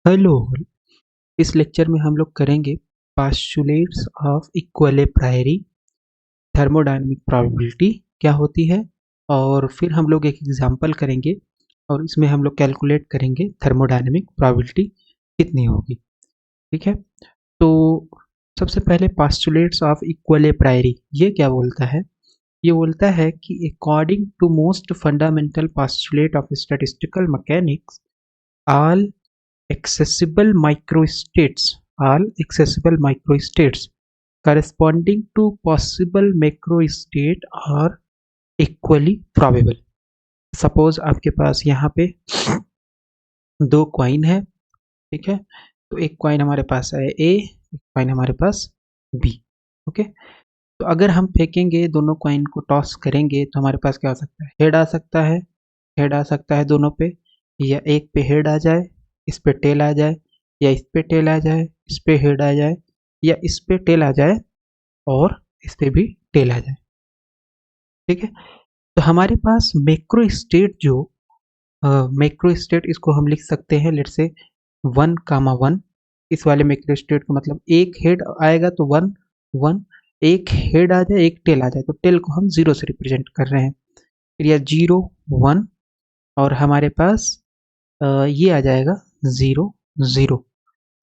Hello. इस lecture में हम लोग करेंगे पास्चुलेट्स ऑफ इक्विलिब्रियरी, थर्मोडायनामिक प्रोबेबिलिटी क्या होती है, और फिर हम लोग एक एग्जांपल करेंगे और इसमें हम लोग कैलकुलेट करेंगे थर्मोडायनामिक प्रोबेबिलिटी कितनी होगी। ठीक है, तो सबसे पहले पास्चुलेट्स ऑफ इक्विलिब्रियरी ये क्या बोलता है? ये बोलता है कि according to most fundamental postulate of statistical mechanics, all all accessible microstates corresponding to possible macrostate are equally probable। Suppose आपके पास यहाँ पे दो क्वाइन है, ठीक है, तो एक क्वाइन हमारे पास है ए, एक क्वाइन हमारे पास बी। ओके, तो अगर हम फेंकेंगे दोनों क्वाइन को टॉस करेंगे तो हमारे पास क्या हो सकता है? हेड आ सकता है, हेड आ सकता है दोनों पे, या एक पे हेड आ जाए, इस पे टेल आ जाए, या इस पे टेल आ जाए, इस पे हेड आ जाए, या इस पे टेल आ जाए और इस पे भी टेल आ जाए। ठीक है, तो हमारे पास मैक्रो स्टेट जो मैक्रो स्टेट, इसको हम लिख सकते हैं लेट से 1,1। इस वाले मैक्रो स्टेट का मतलब एक हेड आएगा तो 1 1, एक हेड आ जाए एक टेल आ जाए तो टेल को हम 0 से रिप्रेजेंट कर रहे हैं, फिर या 0 1, और हमारे पास ये आ जाएगा 0 0।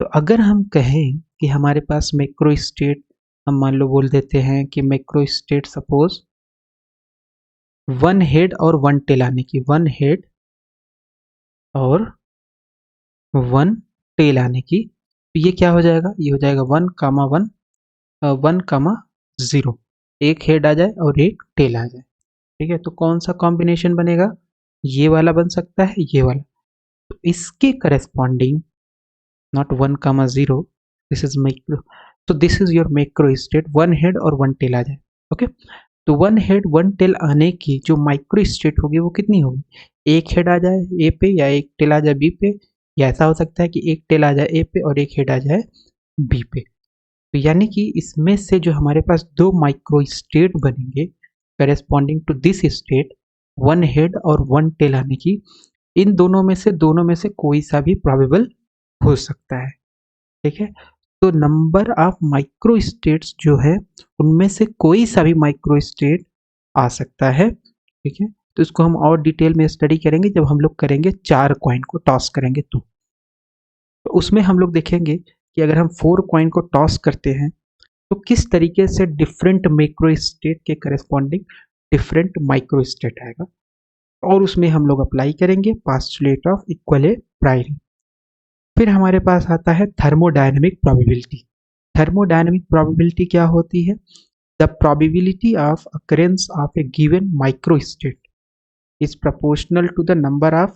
तो अगर हम कहें कि हमारे पास मैक्रो स्टेट, हम मान लो बोल देते हैं कि macro state suppose one head और वन टेल आने की, वन हेड और वन टेल आने की, तो ये क्या हो जाएगा? ये हो जाएगा 1,1 1,0, एक हेड आ जाए और एक टेल आ जाए। ठीक है, तो कौन सा कॉम्बिनेशन बनेगा? ये वाला बन सकता है, ये वाला। तो इसके corresponding not 1,0, this is micro, तो this is your macro state, one head और वन टेल आ जाए। ओके, तो वन हेड वन टेल आने की जो माइक्रो स्टेट होगी वो कितनी होगी? एक हेड आ जाए ए पे या एक टेल आ जाए बी पे, या ऐसा हो सकता है कि एक टेल आ जाए ए पे और एक हेड आ जाए बी पे। तो यानी कि इसमें से जो हमारे पास दो माइक्रो स्टेट बनेंगे corresponding to this state, one head और वन टेल आने की, इन दोनों में से कोई सा भी प्रोबेबल हो सकता है। ठीक है, तो नंबर ऑफ माइक्रो स्टेट्स जो है उनमें से कोई सा भी माइक्रो स्टेट आ सकता है। ठीक है, तो इसको हम और डिटेल में स्टडी करेंगे जब हम लोग करेंगे चार कॉइन को टॉस करेंगे तो उसमें हम लोग देखेंगे कि अगर हम फोर कॉइन को टॉस करते हैं तो किस तरीके से डिफरेंट मैक्रो स्टेट के करस्पॉन्डिंग डिफरेंट माइक्रो स्टेट आएगा, और उसमें हम लोग अप्लाई करेंगे पास्चुलेट ऑफ इक्विलिब्रियरी। फिर हमारे पास आता है थर्मोडायनेमिक प्रोबेबिलिटी। थर्मोडायनेमिक प्रोबेबिलिटी क्या होती है? The probability of occurrence of A given microstate is proportional to the number of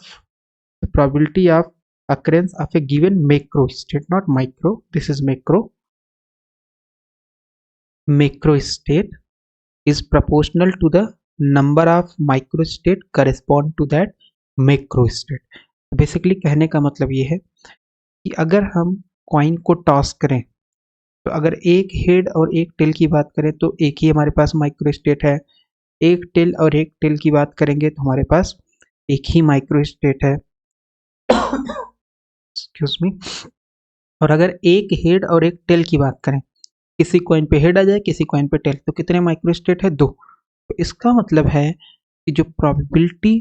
the probability of occurrence of a given macro state, not micro, this is macro state is proportional to the number of microstate correspond to that macro state। Basically कहने का मतलब ये है कि अगर हम coin को toss करें तो अगर एक हेड और एक टेल की बात करें तो एक ही हमारे पास माइक्रो स्टेट है, एक टेल और एक टेल की बात करेंगे तो हमारे पास एक ही माइक्रो स्टेट है। Excuse me. और अगर एक हेड और एक टेल की बात करें, किसी कॉइन पे हेड आ जाए किसी कॉइन पे टेल, तो कितने माइक्रो स्टेट है? दो। तो इसका मतलब है कि जो प्रोबेबिलिटी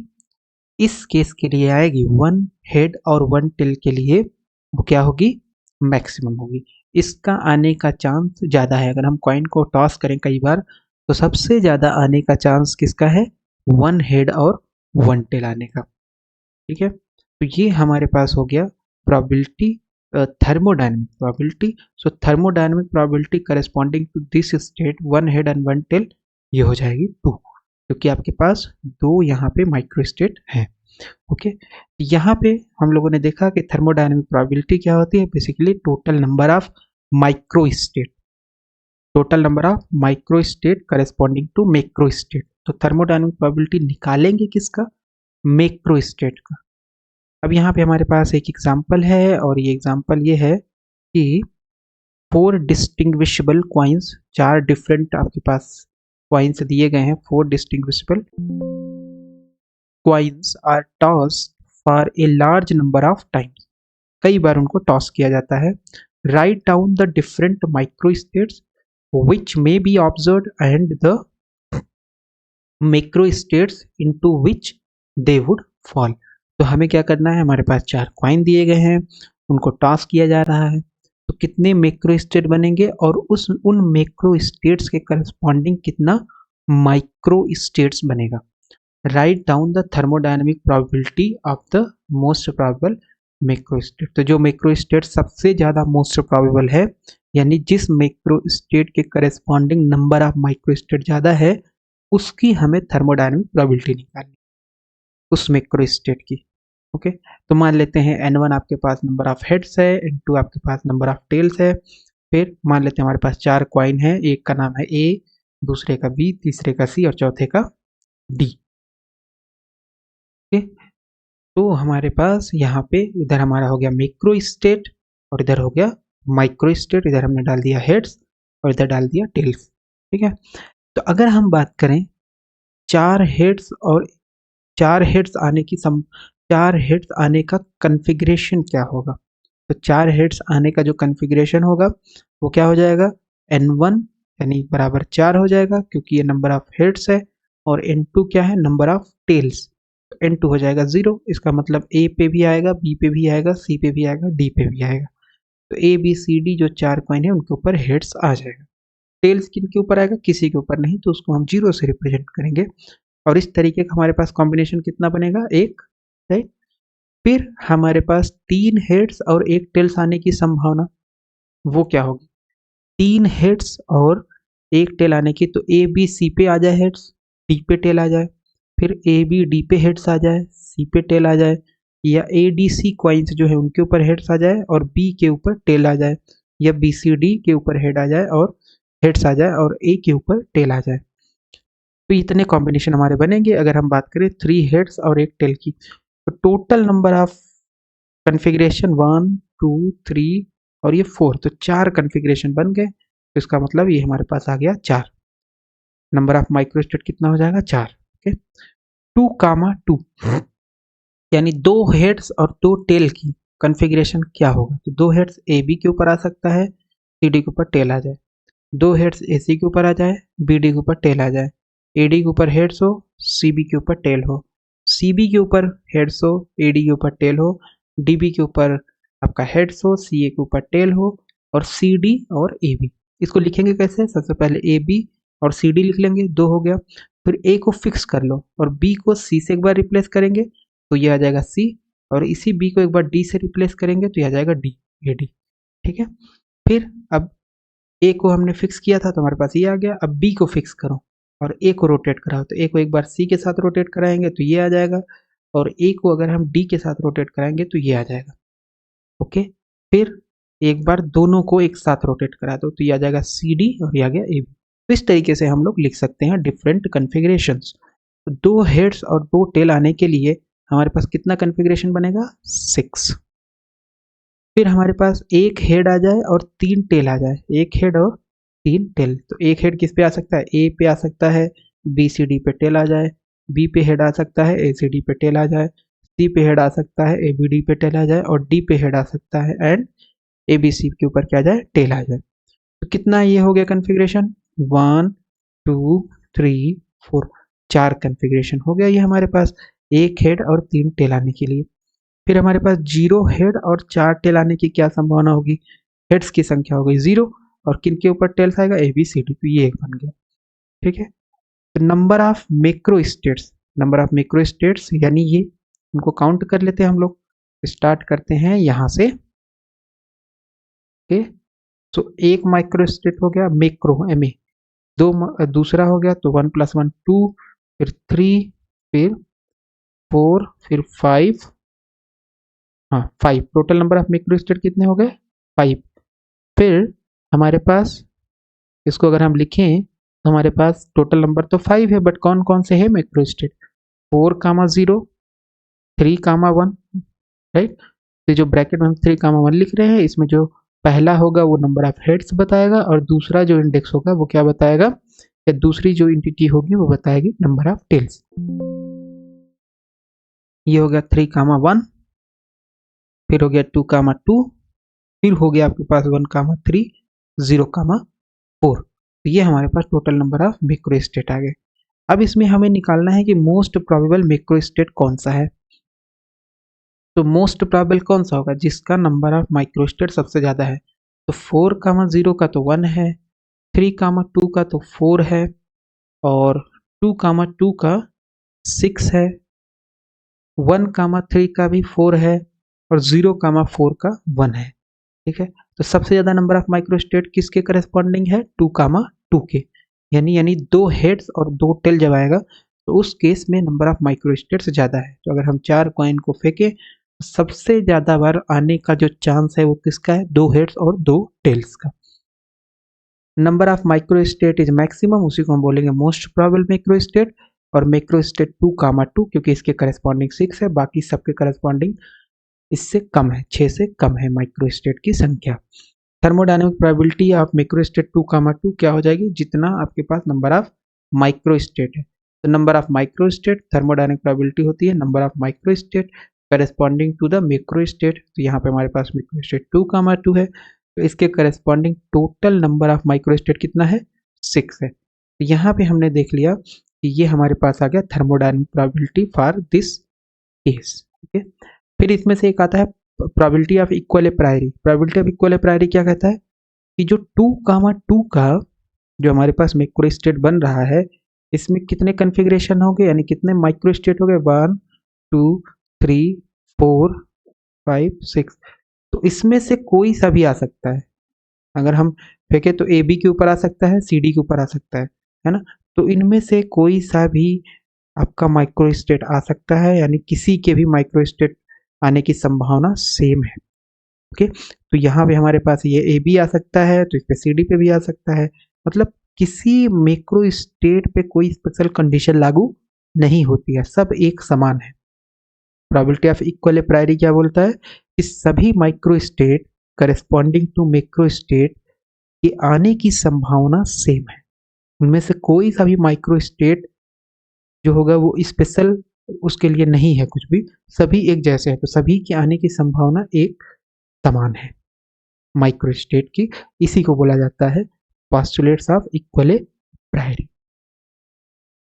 इस केस के लिए आएगी वन हेड और वन टेल के लिए, वो क्या होगी? मैक्सिमम होगी। इसका आने का चांस ज़्यादा है। अगर हम कॉइन को टॉस करें कई बार तो सबसे ज़्यादा आने का चांस किसका है? वन हेड और वन टेल आने का। ठीक है, तो ये हमारे पास हो गया probability, thermodynamic probability. So thermodynamic probability corresponding to this state one head and one tail, ये हो जाएगी 2, क्योंकि आपके पास दो यहाँ पे माइक्रो स्टेट है। ओके, यहाँ पे हम लोगों ने देखा कि थर्मोडायनेमिक प्रोबेबिलिटी क्या होती है? Basically total number of micro state, total number of micro state corresponding to macro state. तो थर्मोडायनेमिक प्रोबेबिलिटी निकालेंगे किसका? मैक्रो स्टेट का। अब यहाँ पे हमारे पास एक एग्जाम्पल है, और ये एग्जाम्पल ये है कि फोर डिस्टिंग्विशेबल क्वाइंस, चार डिफरेंट आपके पास क्वाइंस दिए गए हैं, four distinguishable coins are tossed for a large number of times. कई बार उनको टॉस किया जाता है। Write down the different micro states which may be observed and the macro states into which they would fall. तो हमें क्या करना है, हमारे पास 4 कॉइन दिए गए हैं, उनको टॉस किया जा रहा है, तो कितने मैक्रो स्टेट बनेंगे और उन मैक्रो स्टेट्स के करस्पॉन्डिंग कितना माइक्रो स्टेट्स बनेगा। Right down the thermodynamic probability of the most probable macro state. तो जो मैक्रो स्टेट सबसे ज़्यादा मोस्ट प्रोबेबल है, यानी जिस मैक्रो स्टेट के corresponding number of micro state ज़्यादा है, उसकी हमें थर्मोडायनेमिक प्रोबेबिलिटी निकालनी, उस मैक्रो स्टेट की। ओके, तो मान लेते हैं n1 आपके पास नंबर ऑफ हेड्स है, n2 आपके पास नंबर ऑफ टेल्स है। फिर मान लेते हैं हमारे पास 4 कॉइन है, एक का नाम है A, दूसरे का B, तीसरे का C और चौथे का D। ओके, तो हमारे पास यहाँ पे इधर हमारा हो गया मैक्रो स्टेट और इधर हो गया माइक्रो स्टेट। इधर हमने डाल दिया हेड्स और इधर डाल दिया टेल्स। ठीक है, तो अगर हम बात करें 4 हेड्स और 4 हेड्स आने का कन्फिग्रेशन क्या होगा, तो 4 हेड्स आने का जो कन्फिग्रेशन होगा वो क्या हो जाएगा, n1 यानी बराबर 4 हो जाएगा क्योंकि ये नंबर ऑफ हेड्स है, और n2 क्या है, नंबर ऑफ टेल्स, तो n2 हो जाएगा 0। इसका मतलब A पे भी आएगा, B पे भी आएगा, C पे भी आएगा, D पे भी आएगा। तो A B C D जो 4 कॉइन है उनके ऊपर हेड्स आ जाएगा। टेल्स किन के ऊपर आएगा, किसी के ऊपर नहीं, तो उसको हम 0 से रिप्रेजेंट करेंगे। और इस तरीके का हमारे पास कॉम्बिनेशन कितना बनेगा, 1, राइट। फिर हमारे पास 3 हेड्स और 1 टेल्स आने की संभावना वो क्या होगी, 3 हेड्स और 1 टेल आने की, तो ए बी सी पे आ जाए हेड्स, डी पे टेल आ जाए, फिर ए बी डी पे हेड्स आ जाए, सी पे टेल आ जाए, या ए डी सी क्वाइंस जो है उनके ऊपर हेड्स आ जाए और बी के ऊपर टेल आ जाए, या बी सी डी के ऊपर हेड आ जाए और हेड्स आ जाए और ए के ऊपर टेल आ जाए। तो इतने कॉम्बिनेशन हमारे बनेंगे अगर हम बात करें 3 हेड्स और 1 टेल की। तो टोटल नंबर ऑफ कन्फिग्रेशन 1 2 3 और ये 4, तो 4 कन्फिग्रेशन बन गए। तो इसका मतलब ये हमारे पास आ गया 4। नंबर ऑफ माइक्रोस्टेट कितना हो जाएगा, 4। ओके, 2, 2 यानी 2 हेड्स और 2 टेल की कन्फिग्रेशन क्या होगा, तो 2 हेड्स ए बी के ऊपर आ सकता है, सी डी के ऊपर टेल आ जाए, 2 हेड्स ए सी के ऊपर आ जाए, बी डी के ऊपर टेल आ जाए, ए डी के ऊपर हेड्स हो, सी बी के ऊपर टेल हो, सी बी के ऊपर हेड्स हो, ए डी के ऊपर टेल हो, डी बी के ऊपर आपका हेड्स हो, सी ए के ऊपर टेल हो, और सी डी और ए बी। इसको लिखेंगे कैसे, सबसे पहले ए बी और सी डी लिख लेंगे, 2 हो गया। फिर ए को फिक्स कर लो और बी को सी से एक बार रिप्लेस करेंगे तो ये आ जाएगा सी, और इसी बी को एक बार डी से रिप्लेस करेंगे तो ये आ जाएगा डी, ए डी। ठीक है, फिर अब ए को हमने फिक्स किया था तो हमारे पास ये आ गया। अब बी को फिक्स करो और ए को रोटेट कराओ, तो ए को एक बार सी के साथ रोटेट कराएंगे तो ये आ जाएगा, और ए को अगर हम डी के साथ रोटेट कराएंगे तो ये आ जाएगा। ओके, फिर एक बार दोनों को एक साथ रोटेट करा दो तो ये आ जाएगा सी डी और ये आ गया ए बी। तो इस तरीके से हम लोग लिख सकते हैं डिफरेंट कन्फिग्रेशंस। तो 2 हेड्स और 2 टेल आने के लिए हमारे पास कितना कन्फिग्रेशन बनेगा, 6। फिर हमारे पास 1 हेड आ जाए और 3 टेल आ जाए, 1 हेड और 3 टेल, तो 1 हेड किस पे आ सकता है, ए पे आ सकता है, बी सी डी पे टेल आ जाए, बी पे हेड आ सकता है, ए सी डी पे टेल आ जाए, सी पे हेड आ सकता है, ए बी डी पे टेल आ जाए, और डी पे हेड आ सकता है एंड ए बी सी के ऊपर क्या आ जाए, टेल आ जाए। तो कितना ये हो गया कन्फिग्रेशन, 1 2 3 4, 4 कन्फिग्रेशन हो गया ये हमारे पास 1 हेड और 3 टेल आने के लिए। फिर हमारे पास 0 हेड और 4 टेल आने की क्या संभावना होगी, हेड्स की संख्या हो गई 0 और किन के ऊपर टेल्स आएगा, ए बी सी डी, तो ये एक बन गया। ठीक है, तो number of macro states, number of macro states यानी ये, उनको काउंट कर लेते हैं हम लोग। स्टार्ट करते हैं यहाँ से। ओके, तो एक माइक्रो स्टेट हो गया मैक्रो एम ए, दूसरा हो गया तो 1 + 1 2, फिर 3, फिर 4, फिर 5, हाँ 5, total number of macro state कितने हो गए, 5। फिर हमारे पास इसको अगर हम लिखें तो हमारे पास टोटल नंबर तो 5 है, बट कौन कौन से है मैक्रो स्टेट, 4, 0, 3, 1, राइट। तो जो ब्रैकेट में हम 3, 1 लिख रहे हैं, इसमें जो पहला होगा वो नंबर ऑफ हेड्स बताएगा और दूसरा जो इंडेक्स होगा वो क्या बताएगा, या दूसरी जो इंटिटी होगी वो बताएगी नंबर ऑफ टेल्स। ये हो गया 3, 1, फिर हो गया 2,2, फिर हो गया आपके पास 1,3, 0,4। तो ये हमारे पास total number of macro state आ गए। अब इसमें हमें निकालना है कि मोस्ट प्रोबेबल मैक्रो स्टेट कौन सा है। तो मोस्ट प्रोबेबल कौन सा होगा, जिसका नंबर ऑफ माइक्रो स्टेट सबसे ज़्यादा है। तो 4,0 का तो 1 है, 3,2 का तो 4 है, और 2,2 का 6 है, 1,3 का भी 4 है, और 0,4 का 1 है। ठीक है, तो सबसे ज़्यादा नंबर ऑफ माइक्रो स्टेट किसके करस्पॉन्डिंग है, 2,2 के। यानी 2 हेड्स और 2 टेल जब आएगा तो उस केस में नंबर ऑफ माइक्रो स्टेट्स ज़्यादा है। तो अगर हम 4 कॉइन को फेंके तो सबसे ज़्यादा बार आने का जो चांस है वो किसका है, 2 हेड्स और 2 टेल्स का। Number of micro state is maximum, उसी को हम बोलेंगे मोस्ट प्रोबेबल मैक्रो स्टेट। और मैक्रो स्टेट 2,2 क्योंकि इसके करस्पॉन्डिंग 6 है, बाकी सबके करस्पॉन्डिंग इससे कम है, 6 से कम है माइक्रो स्टेट की संख्या। Thermodynamic probability of macro state 2,2 क्या हो जाएगी, जितना आपके पास नंबर ऑफ माइक्रो स्टेट है। तो number of micro state thermodynamic probability होती है number of micro state corresponding to the macro state. तो यहाँ पे हमारे पास मैक्रो स्टेट 2,2 है, तो इसके corresponding total number of micro state कितना है, 6 है। तो यहाँ पे हमने देख लिया कि ये हमारे पास आ गया thermodynamic probability for this case. ठीक है, फिर इसमें से एक आता है probability of equilibrium. Probability of equilibrium क्या कहता है कि जो 2,2 का जो हमारे पास मैक्रो स्टेट बन रहा है, इसमें कितने कन्फिग्रेशन हो गए, यानी कितने माइक्रो स्टेट हो गए, 1 2 3 4 5 6। तो इसमें से कोई सा भी आ सकता है। अगर हम फेंके तो ए बी के ऊपर आ सकता है, सी डी के ऊपर आ सकता है ना। तो इनमें से कोई सा भी आपका माइक्रो स्टेट आ सकता है, यानी किसी के भी माइक्रो स्टेट आने की संभावना सेम है। ओके, तो यहाँ पे हमारे पास ये ए बी आ सकता है, तो इस पे सी डी पे भी आ सकता है। मतलब किसी मैक्रो स्टेट पे कोई स्पेशल कंडीशन लागू नहीं होती है, सब एक समान है। प्रोबेबिलिटी ऑफ इक्विलिब्रियम क्या बोलता है कि सभी micro state corresponding to macro state के आने की संभावना सेम है। उनमें से कोई सा भी माइक्रो स्टेट जो होगा वो स्पेशल उसके लिए नहीं है कुछ भी, सभी एक जैसे हैं। तो सभी के आने की संभावना एक समान है माइक्रो स्टेट की। इसी को बोला जाता है पोस्टुलेट्स ऑफ इक्विलिब्रियम।